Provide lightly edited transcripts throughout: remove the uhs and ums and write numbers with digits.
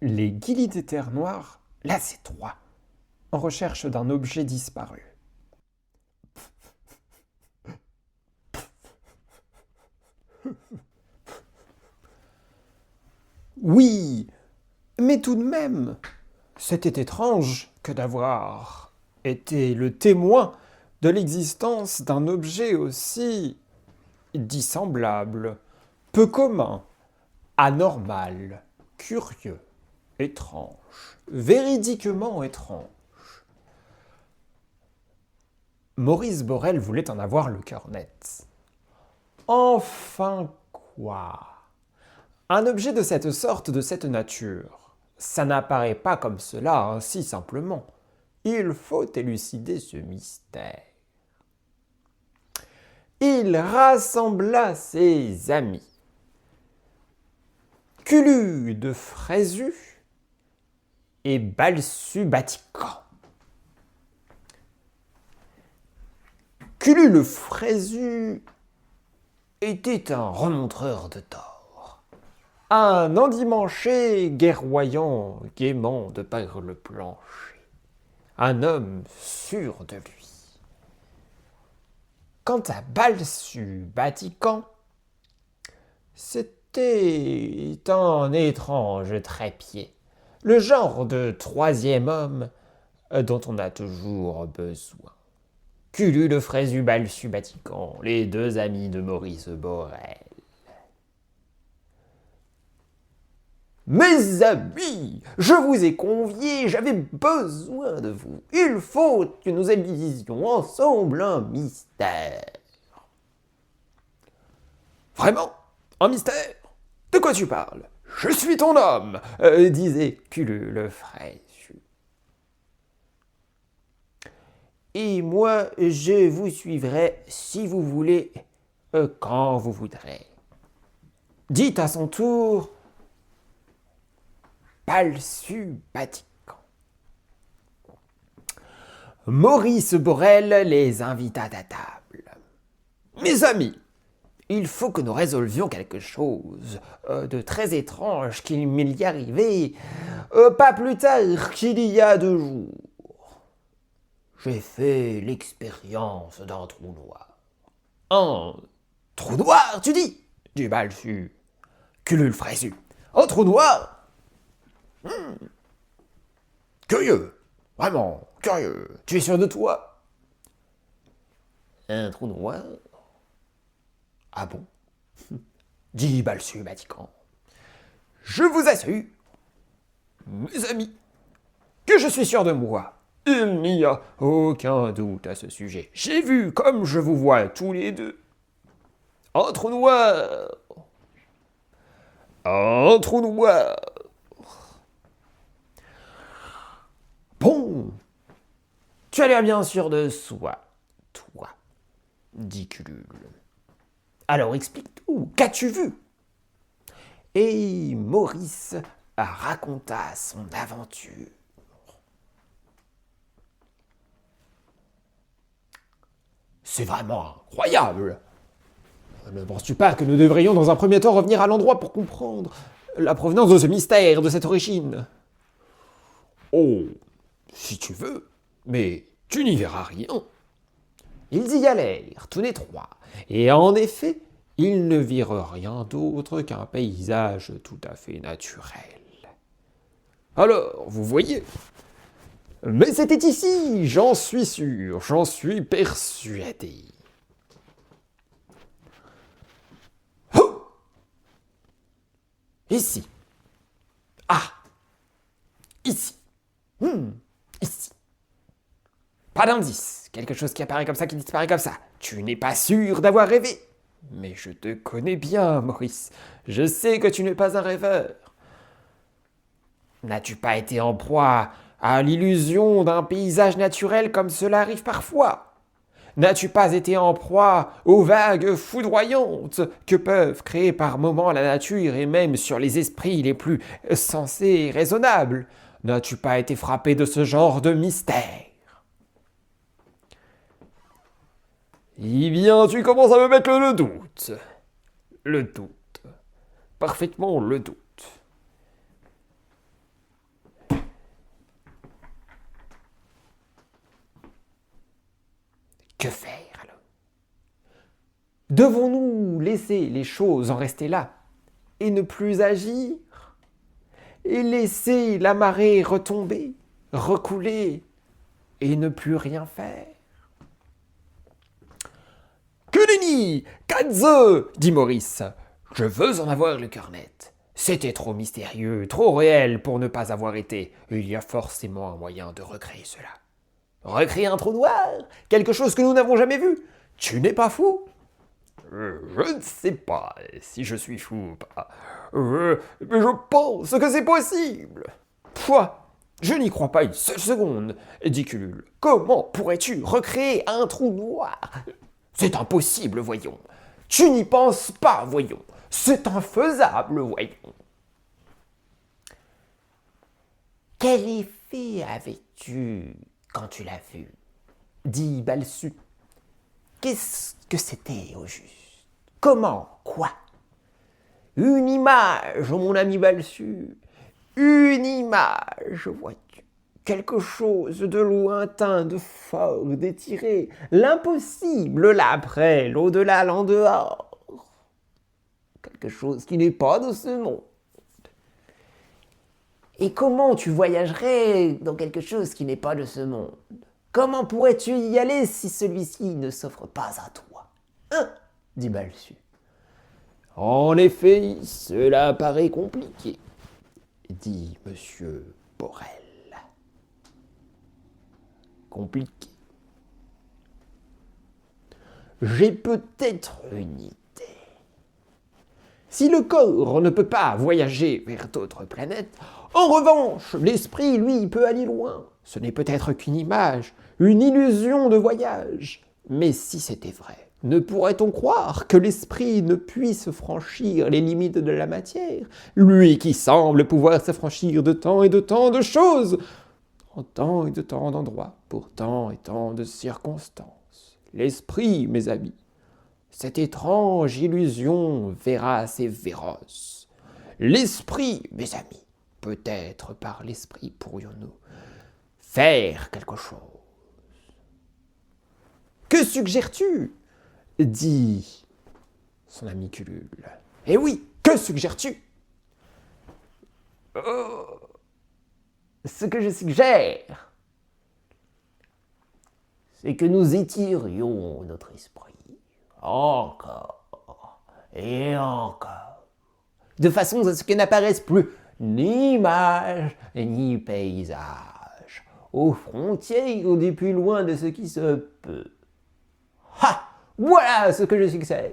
Les Guilis des Terres Noires, là c'est 3, en recherche d'un objet disparu. Oui, mais tout de même, c'était étrange que d'avoir été le témoin de l'existence d'un objet aussi dissemblable, peu commun, anormal, curieux, étrange, véridiquement étrange. Maurice Borel voulait en avoir le cœur net. Enfin quoi? Un objet de cette sorte, de cette nature, ça n'apparaît pas comme cela, ainsi simplement. Il faut élucider ce mystère. Il rassembla ses amis. Culu de Fréjus et Balsubatican. Culu le Fréjus était un remontreur de tort. Un endimanché guerroyant gaiement de par le plancher. Un homme sûr de lui. Quant à Balsubatican, c'était un étrange trépied, le genre de troisième homme dont on a toujours besoin. Culu le Fréjus Balsubatican, les deux amis de Maurice Borel. Mes amis, je vous ai conviés, j'avais besoin de vous. Il faut que nous élisions ensemble un mystère. Vraiment? Un mystère? De quoi tu parles? Je suis ton homme, disait Culu le Fréjus. Et moi, je vous suivrai si vous voulez, quand vous voudrez. Dit à son tour Balsubatican. Maurice Borel les invita à table. Mes amis, il faut que nous résolvions quelque chose de très étrange qui m'y est arrivé pas plus tard qu'il y a 2 jours. J'ai fait l'expérience d'un trou noir. Un trou noir, tu dis? Dit Balsu. Culu le Fréjus. Un trou noir? Curieux, vraiment, curieux. Tu es sûr de toi? Un trou noir? Ah bon? Dit Balsubatican. Je vous assure, mes amis, que je suis sûr de moi. Il n'y a aucun doute à ce sujet. J'ai vu, comme je vous vois tous les deux, un trou noir. Un trou noir. Bon, tu as l'air bien sûr de soi, toi, dit Culule. Alors explique tout, qu'as-tu vu? Et Maurice raconta son aventure. C'est vraiment incroyable. Ne penses-tu pas que nous devrions dans un premier temps revenir à l'endroit pour comprendre la provenance de ce mystère, de cette origine? Oh, si tu veux, mais tu n'y verras rien. Ils y allèrent, tous les trois, et en effet, ils ne virent rien d'autre qu'un paysage tout à fait naturel. Alors, vous voyez? Mais c'était ici, j'en suis sûr, j'en suis persuadé. Oh! Ici. Ah! Ici. Ici. Pas d'indice. Quelque chose qui apparaît comme ça, qui disparaît comme ça. Tu n'es pas sûr d'avoir rêvé. Mais je te connais bien, Maurice. Je sais que tu n'es pas un rêveur. N'as-tu pas été en proie à l'illusion d'un paysage naturel comme cela arrive parfois? N'as-tu pas été en proie aux vagues foudroyantes que peuvent créer par moments la nature et même sur les esprits les plus sensés et raisonnables? N'as-tu pas été frappé de ce genre de mystère? Eh bien, tu commences à me mettre le doute. Le doute. Parfaitement le doute. Que faire alors? Devons-nous laisser les choses en rester là et ne plus agir? Et laisser la marée retomber, recouler et ne plus rien faire? Que nenni! Katze! Dit Maurice. Je veux en avoir le cœur net. C'était trop mystérieux, trop réel pour ne pas avoir été. Il y a forcément un moyen de recréer cela. Recréer un trou noir? Quelque chose que nous n'avons jamais vu? Tu n'es pas fou? Je ne sais pas si je suis fou ou pas. Mais je pense que c'est possible. Pouah, je n'y crois pas une seule seconde, dit Culule. Comment pourrais-tu recréer un trou noir? C'est impossible, voyons. Tu n'y penses pas, voyons. C'est infaisable, voyons. Quel effet avais-tu quand tu l'as vu? Dit Balsu. Qu'est-ce que c'était au juste? Comment? Quoi? Une image, mon ami Balsu. Une image, vois-tu. Quelque chose de lointain, de fort, d'étiré. L'impossible, l'après, l'au-delà, l'en dehors. Quelque chose qui n'est pas de ce monde. Et comment tu voyagerais dans quelque chose qui n'est pas de ce monde? Comment pourrais-tu y aller si celui-ci ne s'offre pas à toi? Hein? Dit Balsu. En effet, cela paraît compliqué, dit Monsieur Borel. Compliqué. J'ai peut-être une idée. Si le corps ne peut pas voyager vers d'autres planètes, en revanche, l'esprit, lui, peut aller loin. Ce n'est peut-être qu'une image, une illusion de voyage. Mais si c'était vrai, ne pourrait-on croire que l'esprit ne puisse franchir les limites de la matière, lui qui semble pouvoir s'affranchir de tant et de tant de choses, en tant et de tant d'endroits, pour tant et tant de circonstances? L'esprit, mes amis, cette étrange illusion vérace et véroce. L'esprit, mes amis, peut-être par l'esprit pourrions-nous faire quelque chose. Que suggères-tu? Dit son ami Culule. Eh oui, que suggères-tu? Ce que je suggère, c'est que nous étirions notre esprit encore et encore, de façon à ce que n'apparaissent plus ni images ni paysages, aux frontières du plus loin de ce qui se peut. Ha! Voilà ce que je suggère.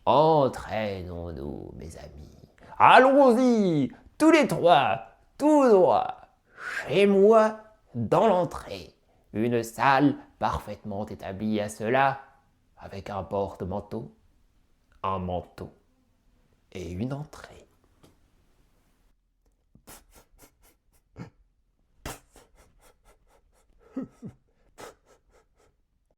Entraînons-nous, mes amis. Allons-y, tous les trois, tout droit, chez moi, dans l'entrée. Une salle parfaitement établie à cela, avec un porte-manteau, un manteau et une entrée.